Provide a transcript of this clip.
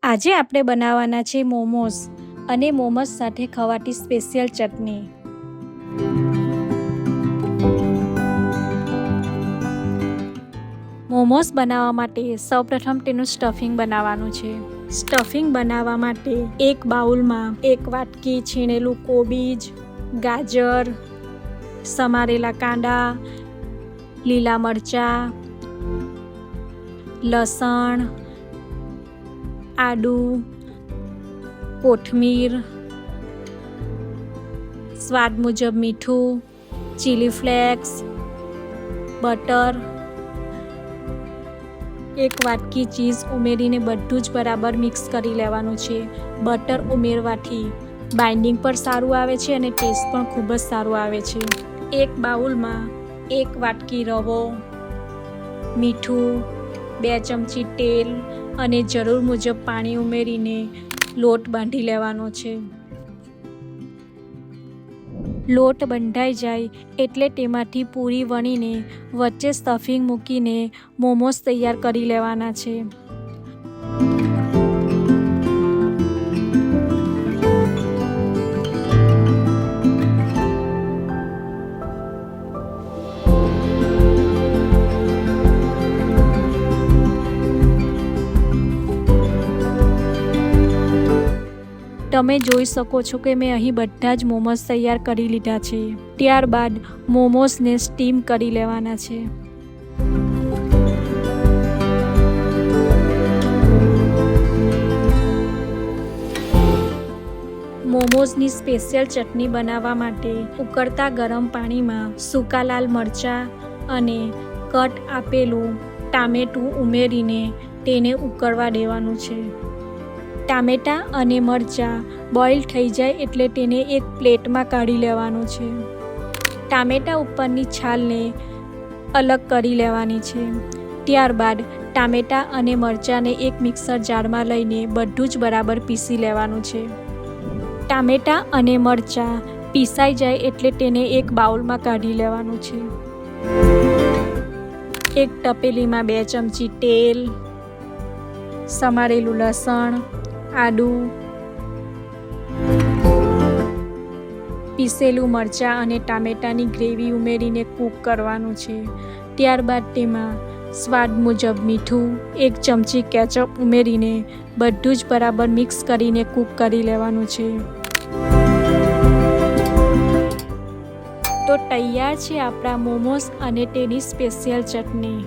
આજે આપણે બનાવવાના છે મોમોસ અને મોમોસ સાથે ખવાતી સ્પેશિયલ ચટણી। મોમોસ બનાવવા માટે સૌપ્રથમ તેનું સ્ટફિંગ બનાવવાનું છે। સ્ટફિંગ બનાવવા માટે એક બાઉલમાં 1 વાટકી છીણેલું કોબીજ, ગાજર, સમારેલા કાંદા, લીલા મરચાં, લસણ, આદુ, કોથમીર, સ્વાદ મુજબ મીઠું, ચીલી ફ્લેક્સ, બટર, 1 વાટકી ચીઝ ઉમેરીને બધું જ બરાબર મિક્સ કરી લેવાનું છે। બટર ઉમેરવાથી બાઇન્ડિંગ પણ સારું આવે છે અને ટેસ્ટ પણ ખૂબ જ સારું આવે છે। એક બાઉલમાં 1 વાટકી રવો, મીઠું, 2 ચમચી તેલ અને જરૂર મુજબ પાણી ઉમેરીને લોટ બાંધી લેવાનો છે। લોટ બંધાઈ જાય એટલે તેમાંથી પૂરી વણીને વચ્ચે સ્ટફિંગ મૂકીને મોમોસ તૈયાર કરી લેવાના છે। તમે જોઈ શકો છો કે મેં અહીં બધા જ મોમોસ તૈયાર કરી લીધા છે। ત્યારબાદ મોમોસને સ્ટીમ કરી લેવાના છે। મોમોસની સ્પેશિયલ ચટણી બનાવવા માટે ઉકળતા ગરમ પાણીમાં સૂકા લાલ મરચાં અને કટ આપેલું ટામેટું ઉમેરીને તેને ઉકળવા દેવાનું છે। ટામેટાં અને મરચાં બોઇલ થઈ જાય એટલે તેને એક પ્લેટમાં કાઢી લેવાનું છે। ટામેટાં ઉપરની છાલને અલગ કરી લેવાની છે। ત્યારબાદ ટામેટાં અને મરચાંને એક મિક્સર જારમાં લઈને બધું જ બરાબર પીસી લેવાનું છે। ટામેટાં અને મરચાં પીસાઈ જાય એટલે તેને એક બાઉલમાં કાઢી લેવાનું છે। એક તપેલીમાં 2 ચમચી તેલ, સમારેલું લસણ, આદુ, પીસેલું મરચાં અને ટામેટાની ગ્રેવી ઉમેરીને કૂક કરવાનું છે। ત્યારબાદ તેમાં સ્વાદ મુજબ મીઠું, 1 ચમચી કેચઅપ ઉમેરીને બધું જ બરાબર મિક્સ કરીને કૂક કરી લેવાનું છે। તો તૈયાર છે આપણા મોમોસ અને તેની સ્પેશિયલ ચટણી।